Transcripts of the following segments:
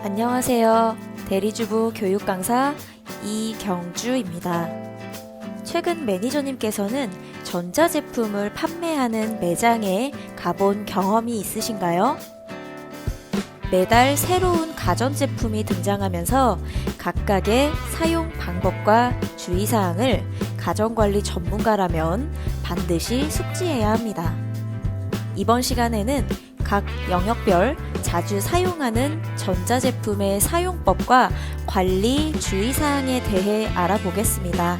안녕하세요. 대리주부 교육 강사 이경주입니다. 최근 매니저님께서는 전자제품을 판매하는 매장에 가본 경험이 있으신가요? 매달 새로운 가전제품이 등장하면서 각각의 사용 방법과 주의사항을 가전관리 전문가라면 반드시 숙지해야 합니다. 이번 시간에는 각 영역별 자주 사용하는 전자제품의 사용법과 관리 주의사항에 대해 알아보겠습니다.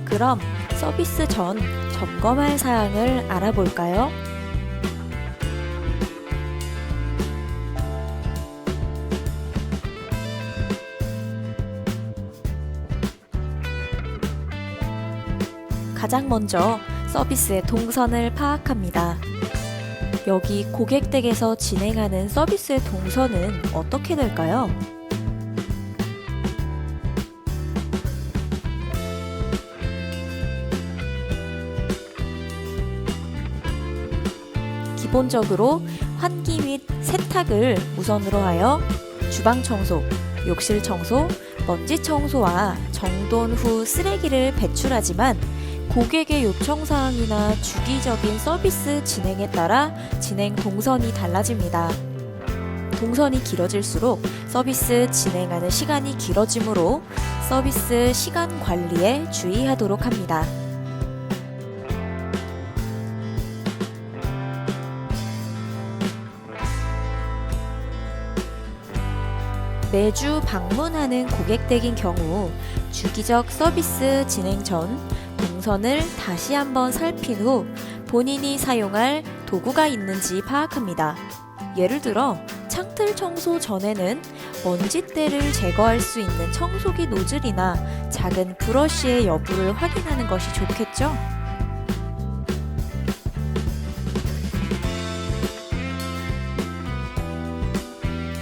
그럼 서비스 전 점검할 사항을 알아볼까요? 가장 먼저 서비스의 동선을 파악합니다. 여기 고객 댁에서 진행하는 서비스의 동선은 어떻게 될까요? 기본적으로 환기 및 세탁을 우선으로 하여 주방 청소, 욕실 청소, 먼지 청소와 정돈 후 쓰레기를 배출하지만 고객의 요청사항이나 주기적인 서비스 진행에 따라 진행 동선이 달라집니다. 동선이 길어질수록 서비스 진행하는 시간이 길어지므로 서비스 시간 관리에 주의하도록 합니다. 매주 방문하는 고객 댁인 경우 주기적 서비스 진행 전 동선을 다시 한번 살핀 후 본인이 사용할 도구가 있는지 파악합니다. 예를 들어 창틀 청소 전에는 먼지때를 제거할 수 있는 청소기 노즐이나 작은 브러쉬의 여부를 확인하는 것이 좋겠죠?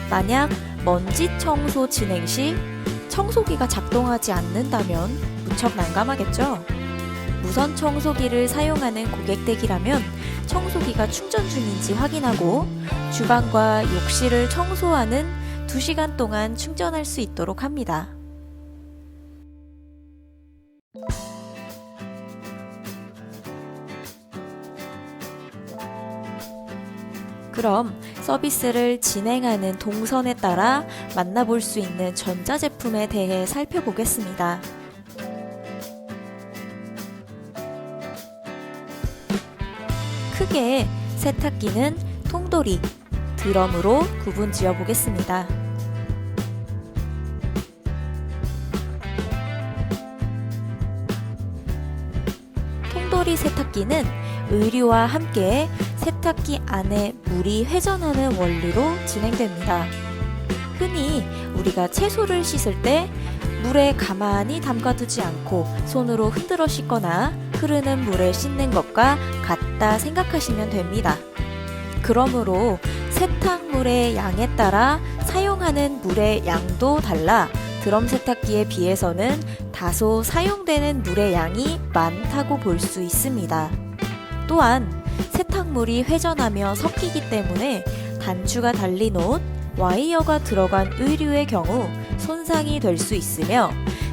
만약 먼지 청소 진행 시 청소기가 작동하지 않는다면 무척 난감하겠죠? 무선 청소기를 사용하는 고객 댁이라면 청소기가 충전 중인지 확인하고 주방과 욕실을 청소하는 2시간 동안 충전할 수 있도록 합니다. 그럼 서비스를 진행하는 동선에 따라 만나볼 수 있는 전자제품에 대해 살펴보겠습니다. 크게 세탁기는 통돌이, 드럼으로 구분 지어 보겠습니다. 통돌이 세탁기는 의류와 함께 세탁기 안에 물이 회전하는 원리로 진행됩니다. 흔히 우리가 채소를 씻을 때 물에 가만히 담가두지 않고 손으로 흔들어 씻거나 흐르는 물에 씻는 것과 같다 생각하시면 됩니다. 그러므로 세탁물의 양에 따라 사용하는 물의 양도 달라 드럼 세탁기에 비해서는 다소 사용되는 물의 양이 많다고 볼 수 있습니다. 또한 세탁물이 회전하며 섞이기 때문에 단추가 달린 옷, 와이어가 들어간 의류의 경우 손상이 될 수 있으며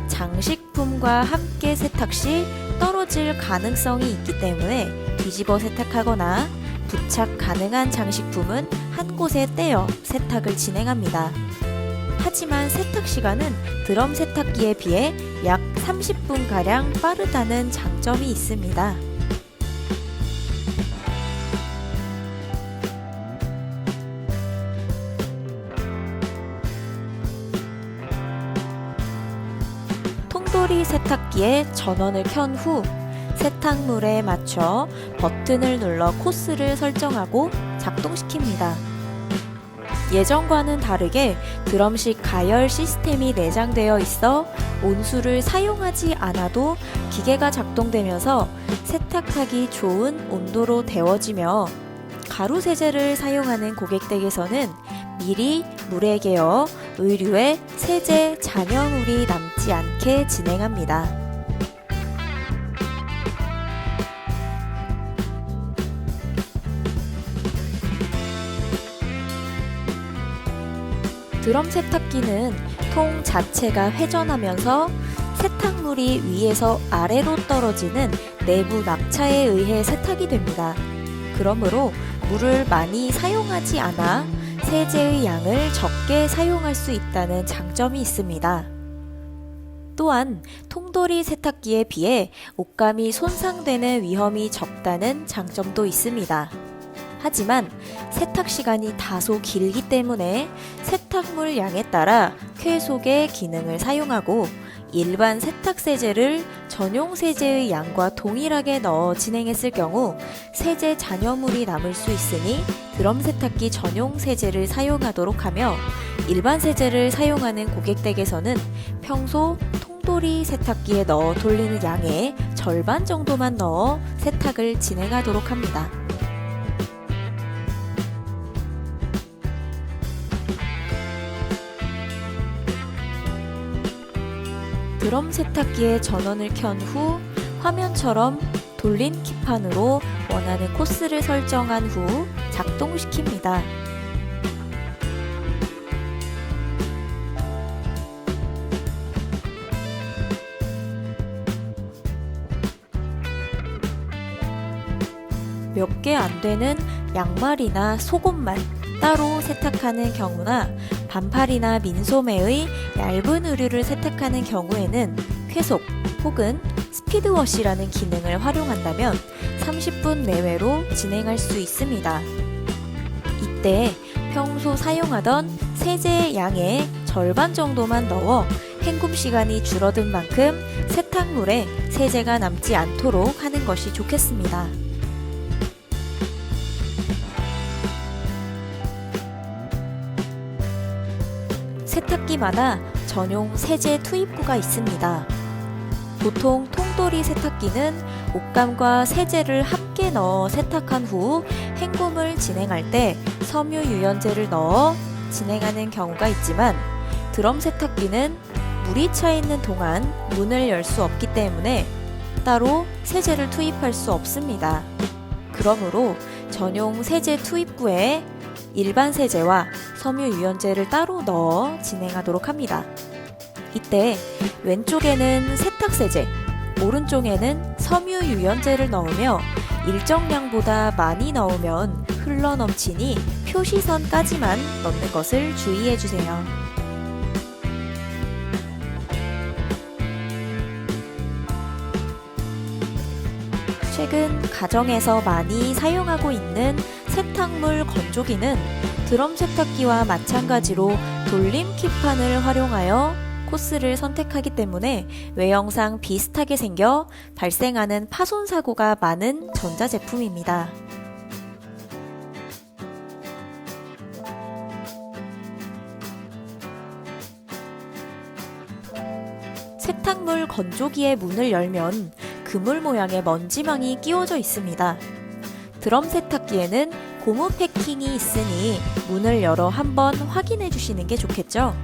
장식품과 함께 세탁 시 떨어질 가능성이 있기 때문에 뒤집어 세탁하거나 부착 가능한 장식품은 한 곳에 떼어 세탁을 진행합니다. 하지만 세탁 시간은 드럼 세탁기에 비해 약 30분가량 빠르다는 장점이 있습니다. 통돌이 세탁기에 전원을 켠 후 세탁물에 맞춰 버튼을 눌러 코스를 설정하고 작동시킵니다. 예전과는 다르게 드럼식 가열 시스템이 내장되어 있어 온수를 사용하지 않아도 기계가 작동되면서 세탁하기 좋은 온도로 데워지며 가루 세제를 사용하는 고객 댁에서는 미리 물에 개어 의류에 세제 잔여물이 남지 않게 진행합니다. 드럼 세탁기는 통 자체가 회전하면서 세탁물이 위에서 아래로 떨어지는 내부 낙차에 의해 세탁이 됩니다. 그러므로 물을 많이 사용하지 않아 세제의 양을 적게 사용할 수 있다는 장점이 있습니다. 또한 통돌이 세탁기에 비해 옷감이 손상되는 위험이 적다는 장점도 있습니다. 하지만 세탁 시간이 다소 길기 때문에 세탁물 양에 따라 쾌속의 기능을 사용하고 일반 세탁 세제를 전용 세제의 양과 동일하게 넣어 진행했을 경우 세제 잔여물이 남을 수 있으니 드럼 세탁기 전용 세제를 사용하도록 하며 일반 세제를 사용하는 고객 댁에서는 평소 통돌이 세탁기에 넣어 돌리는 양의 절반 정도만 넣어 세탁을 진행하도록 합니다. 드럼 세탁기의 전원을 켠 후 화면처럼 돌린 키판으로 원하는 코스를 설정한 후 작동시킵니다. 몇 개 안 되는 양말이나 속옷만 따로 세탁하는 경우나 반팔이나 민소매의 얇은 의류를 세탁하는 경우에는 쾌속 혹은 스피드워시라는 기능을 활용한다면 30분 내외로 진행할 수 있습니다. 이때 평소 사용하던 세제의 양의 절반 정도만 넣어 헹굼 시간이 줄어든 만큼 세탁물에 세제가 남지 않도록 하는 것이 좋겠습니다. 세탁기마다 전용 세제 투입구가 있습니다. 보통 통돌이 세탁기는 옷감과 세제를 함께 넣어 세탁한 후 헹굼을 진행할 때 섬유 유연제를 넣어 진행하는 경우가 있지만 드럼 세탁기는 물이 차 있는 동안 문을 열 수 없기 때문에 따로 세제를 투입할 수 없습니다. 그러므로 전용 세제 투입구에 일반 세제와 섬유 유연제를 따로 넣어 진행하도록 합니다. 이때 왼쪽에는 세탁 세제, 오른쪽에는 섬유 유연제를 넣으며 일정량보다 많이 넣으면 흘러 넘치니 표시선까지만 넣는 것을 주의해 주세요. 최근 가정에서 많이 사용하고 있는 세탁물 건조기는 드럼 세탁기와 마찬가지로 돌림 키판을 활용하여 코스를 선택하기 때문에 외형상 비슷하게 생겨 발생하는 파손 사고가 많은 전자제품입니다. 세탁물 건조기의 문을 열면 그물 모양의 먼지망이 끼워져 있습니다. 드럼 세탁기에는 고무 패킹이 있으니 문을 열어 한번 확인해 주시는 게 좋겠죠?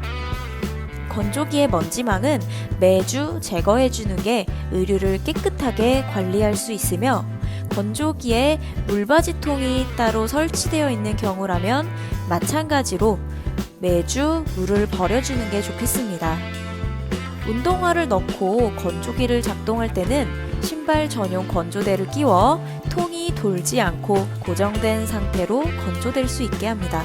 건조기의 먼지망은 매주 제거해 주는 게 의류를 깨끗하게 관리할 수 있으며 건조기에 물받이통이 따로 설치되어 있는 경우라면 마찬가지로 매주 물을 버려주는 게 좋겠습니다. 운동화를 넣고 건조기를 작동할 때는 신발 전용 건조대를 끼워 통이 돌지 않고 고정된 상태로 건조될 수 있게 합니다.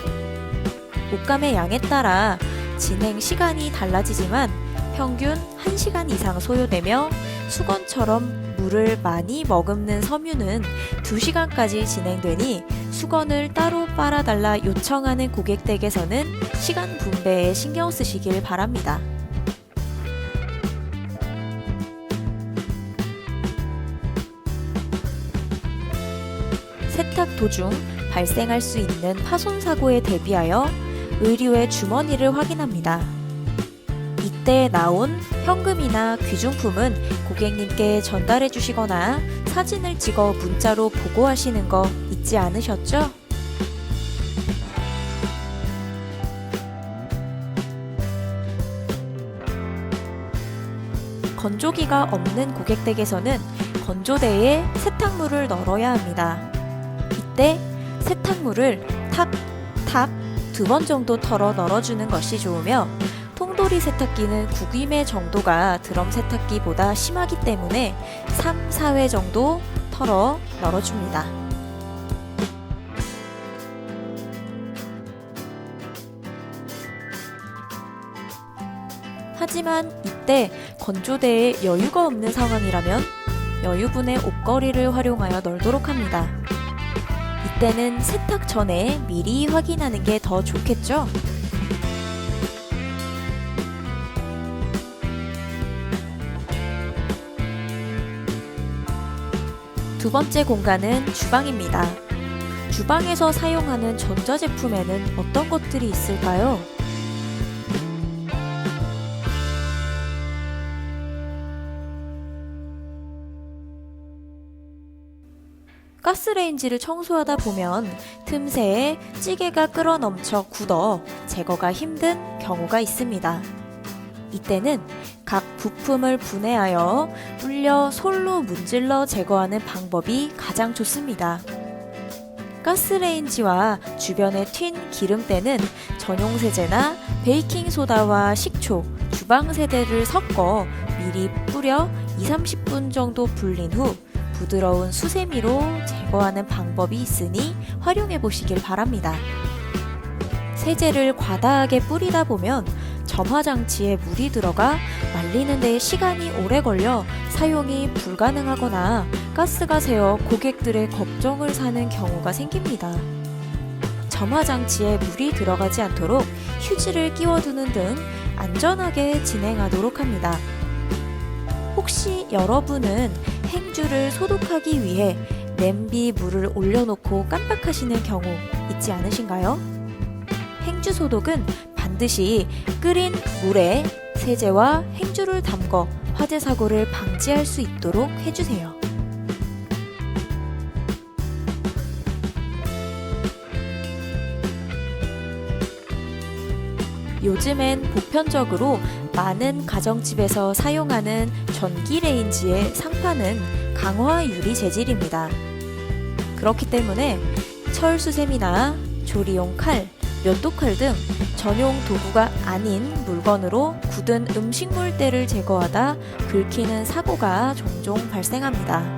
옷감의 양에 따라 진행 시간이 달라지지만 평균 1시간 이상 소요되며 수건처럼 물을 많이 머금는 섬유는 2시간까지 진행되니 수건을 따로 빨아달라 요청하는 고객 댁에서는 시간 분배에 신경 쓰시길 바랍니다. 세탁 도중 발생할 수 있는 파손 사고에 대비하여 의류의 주머니를 확인합니다. 이때 나온 현금이나 귀중품은 고객님께 전달해 주시거나 사진을 찍어 문자로 보고하시는 거 잊지 않으셨죠? 건조기가 없는 고객 댁에서는 건조대에 세탁물을 널어야 합니다. 이때 세탁물을 탑 2번 정도 털어 널어주는 것이 좋으며 통돌이 세탁기는 구김의 정도가 드럼 세탁기보다 심하기 때문에 3, 4회 정도 털어 널어줍니다. 하지만 이때 건조대에 여유가 없는 상황이라면 여유분의 옷걸이를 활용하여 널도록 합니다. 이때는 세탁 전에 미리 확인하는 게 더 좋겠죠? 두 번째 공간은 주방입니다. 주방에서 사용하는 전자제품에는 어떤 것들이 있을까요? 가스레인지를 청소하다 보면 틈새에 찌개가 끓어넘쳐 굳어 제거가 힘든 경우가 있습니다. 이때는 각 부품을 분해하여 불려 솔로 문질러 제거하는 방법이 가장 좋습니다. 가스레인지와 주변에 튄 기름때는 전용세제나 베이킹소다와 식초, 주방세제를 섞어 미리 뿌려 2-30분 정도 불린 후 부드러운 수세미로 제거하는 방법이 있으니 활용해 보시길 바랍니다. 세제를 과다하게 뿌리다 보면 점화장치에 물이 들어가 말리는 데 시간이 오래 걸려 사용이 불가능하거나 가스가 새어 고객들의 걱정을 사는 경우가 생깁니다. 점화장치에 물이 들어가지 않도록 휴지를 끼워두는 등 안전하게 진행하도록 합니다. 혹시 여러분은 행주를 소독하기 위해 냄비 물을 올려놓고 깜빡하시는 경우 있지 않으신가요? 행주 소독은 반드시 끓인 물에 세제와 행주를 담궈 화재 사고를 방지할 수 있도록 해주세요. 요즘엔 보편적으로 많은 가정집에서 사용하는 전기레인지의 상판은 강화 유리 재질입니다. 그렇기 때문에 철수세미나 조리용 칼, 면도칼 등 전용 도구가 아닌 물건으로 굳은 음식물때를 제거하다 긁히는 사고가 종종 발생합니다.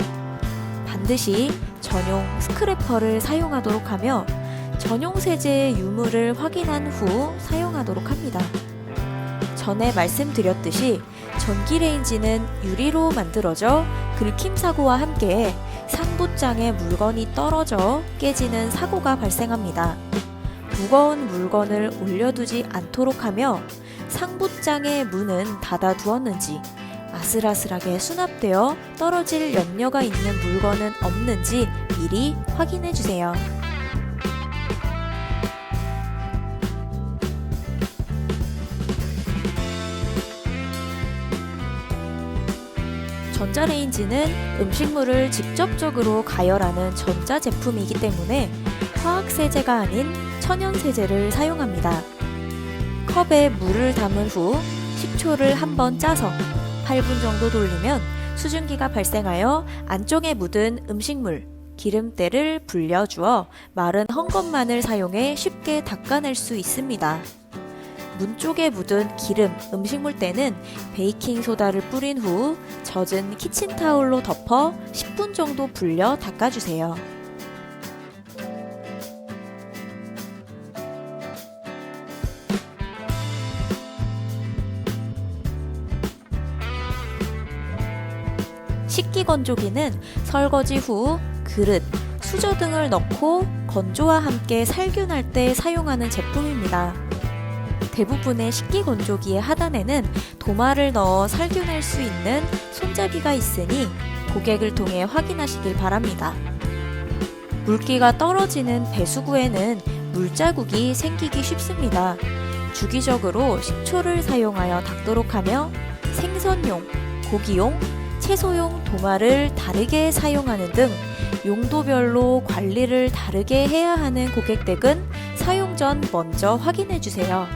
반드시 전용 스크래퍼를 사용하도록 하며 전용 세제의 유무를 확인한 후 사용하도록 합니다. 전에 말씀드렸듯이 전기레인지는 유리로 만들어져 긁힘 사고와 함께 상부장에 물건이 떨어져 깨지는 사고가 발생합니다. 무거운 물건을 올려두지 않도록 하며 상부장의 문은 닫아두었는지 아슬아슬하게 수납되어 떨어질 염려가 있는 물건은 없는지 미리 확인해 주세요. 전자레인지는 음식물을 직접적으로 가열하는 전자제품이기 때문에 화학세제가 아닌 천연세제를 사용합니다. 컵에 물을 담은 후 식초를 한번 짜서 8분 정도 돌리면 수증기가 발생하여 안쪽에 묻은 음식물, 기름때를 불려주어 마른 헝겊만을 사용해 쉽게 닦아낼 수 있습니다. 문 쪽에 묻은 기름, 음식물때는 베이킹소다를 뿌린 후 젖은 키친타올로 덮어 10분 정도 불려 닦아주세요. 식기건조기는 설거지 후 그릇, 수저 등을 넣고 건조와 함께 살균할 때 사용하는 제품입니다. 대부분의 식기건조기의 하단에는 도마를 넣어 살균할 수 있는 손잡이가 있으니 고객을 통해 확인하시길 바랍니다. 물기가 떨어지는 배수구에는 물자국이 생기기 쉽습니다. 주기적으로 식초를 사용하여 닦도록 하며 생선용, 고기용, 채소용 도마를 다르게 사용하는 등 용도별로 관리를 다르게 해야 하는 고객 댁은 사용 전 먼저 확인해 주세요.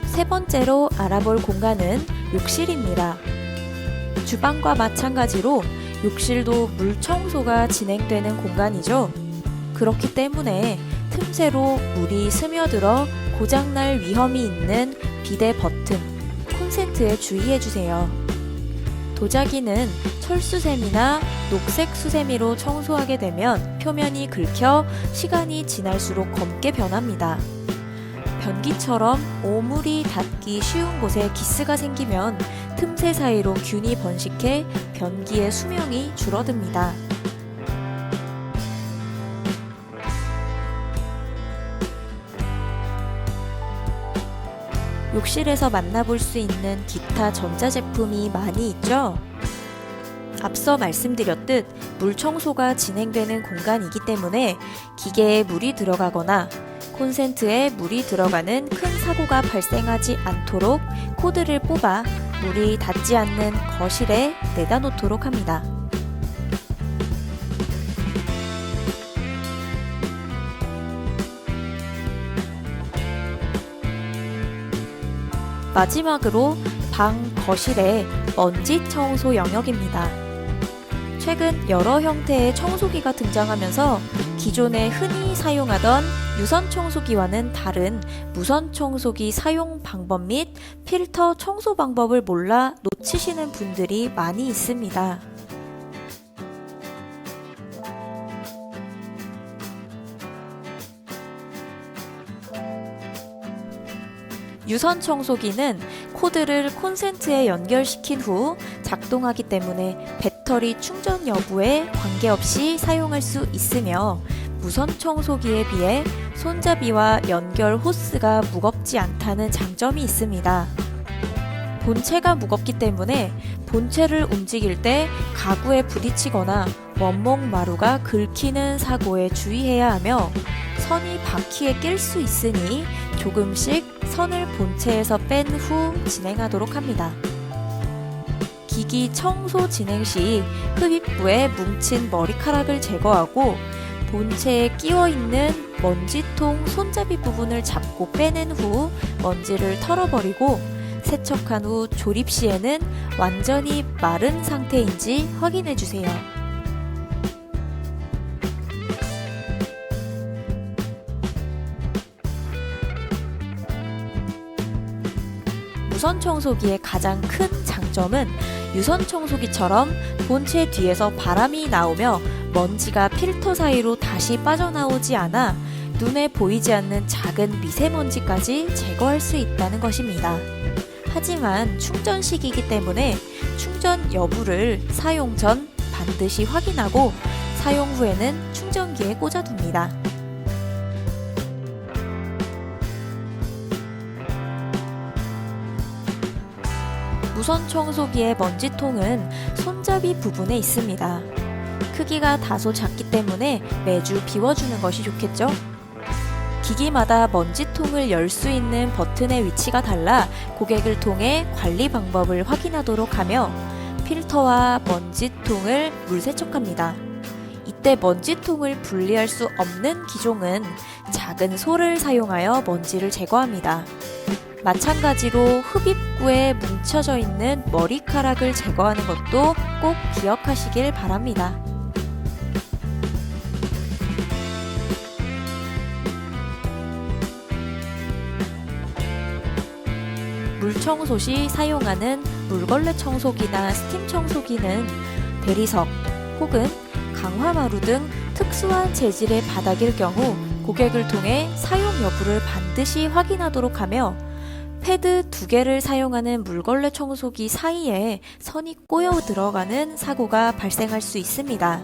세 번째로 알아볼 공간은 욕실입니다. 주방과 마찬가지로 욕실도 물 청소가 진행되는 공간이죠. 그렇기 때문에 틈새로 물이 스며들어 고장날 위험이 있는 비데 버튼, 콘센트에 주의해주세요. 도자기는 철수세미나 녹색 수세미로 청소하게 되면 표면이 긁혀 시간이 지날수록 검게 변합니다. 변기처럼 오물이 닿기 쉬운 곳에 기스가 생기면 틈새 사이로 균이 번식해 변기의 수명이 줄어듭니다. 욕실에서 만나볼 수 있는 기타 전자제품이 많이 있죠? 앞서 말씀드렸듯 물 청소가 진행되는 공간이기 때문에 기계에 물이 들어가거나 콘센트에 물이 들어가는 큰 사고가 발생하지 않도록 코드를 뽑아 물이 닿지 않는 거실에 내다 놓도록 합니다. 마지막으로 방 거실의 먼지 청소 영역입니다. 최근 여러 형태의 청소기가 등장하면서 기존에 흔히 사용하던 유선 청소기와는 다른 무선 청소기 사용 방법 및 필터 청소 방법을 몰라 놓치시는 분들이 많이 있습니다. 유선 청소기는 코드를 콘센트에 연결시킨 후 작동하기 때문에 배터리 충전 여부에 관계없이 사용할 수 있으며 무선 청소기에 비해 손잡이와 연결 호스가 무겁지 않다는 장점이 있습니다. 본체가 무겁기 때문에 본체를 움직일 때 가구에 부딪히거나 원목 마루가 긁히는 사고에 주의해야 하며 선이 바퀴에 낄 수 있으니 조금씩 선을 본체에서 뺀 후 진행하도록 합니다. 기기 청소 진행 시 흡입구에 뭉친 머리카락을 제거하고 본체에 끼워 있는 먼지통 손잡이 부분을 잡고 빼낸 후 먼지를 털어버리고 세척한 후 조립 시에는 완전히 마른 상태인지 확인해 주세요. 무선 청소기의 가장 큰 장점은 유선 청소기처럼 본체 뒤에서 바람이 나오며 먼지가 필터 사이로 다시 빠져나오지 않아 눈에 보이지 않는 작은 미세먼지까지 제거할 수 있다는 것입니다. 하지만 충전식이기 때문에 충전 여부를 사용 전 반드시 확인하고 사용 후에는 충전기에 꽂아둡니다. 무선 청소기의 먼지통은 손잡이 부분에 있습니다. 크기가 다소 작기 때문에 매주 비워주는 것이 좋겠죠? 기기마다 먼지통을 열 수 있는 버튼의 위치가 달라 고객을 통해 관리 방법을 확인하도록 하며 필터와 먼지통을 물세척합니다. 이때 먼지통을 분리할 수 없는 기종은 작은 솔을 사용하여 먼지를 제거합니다. 마찬가지로 흡입구에 뭉쳐져 있는 머리카락을 제거하는 것도 꼭 기억하시길 바랍니다. 물청소 시 사용하는 물걸레 청소기나 스팀 청소기는 대리석 혹은 강화마루 등 특수한 재질의 바닥일 경우 고객을 통해 사용 여부를 반드시 확인하도록 하며 패드 2개를 사용하는 물걸레 청소기 사이에 선이 꼬여 들어가는 사고가 발생할 수 있습니다.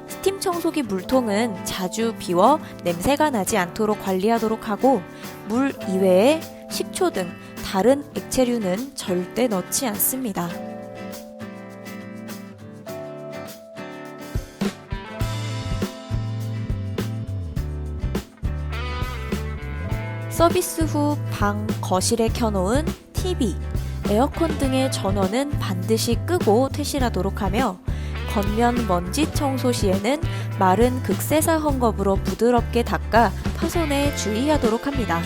스팀 청소기 물통은 자주 비워 냄새가 나지 않도록 관리하도록 하고 물 이외에 식초 등 다른 액체류는 절대 넣지 않습니다. 서비스 후 방, 거실에 켜놓은 TV, 에어컨 등의 전원은 반드시 끄고 퇴실하도록 하며 겉면 먼지 청소 시에는 마른 극세사 헝겊으로 부드럽게 닦아 파손에 주의하도록 합니다.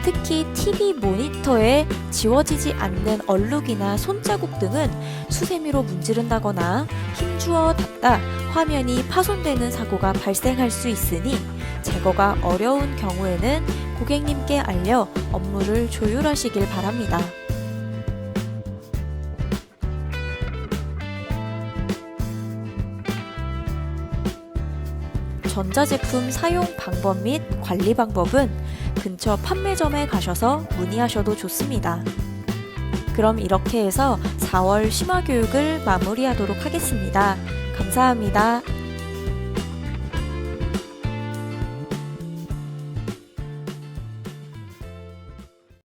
특히 TV 모니터에 지워지지 않는 얼룩이나 손자국 등은 수세미로 문지른다거나 힘주어 닫다 화면이 파손되는 사고가 발생할 수 있으니 제거가 어려운 경우에는 고객님께 알려 업무를 조율하시길 바랍니다. 전자제품 사용 방법 및 관리 방법은 근처 판매점에 가셔서 문의하셔도 좋습니다. 그럼 이렇게 해서 4월 심화교육을 마무리하도록 하겠습니다. 감사합니다.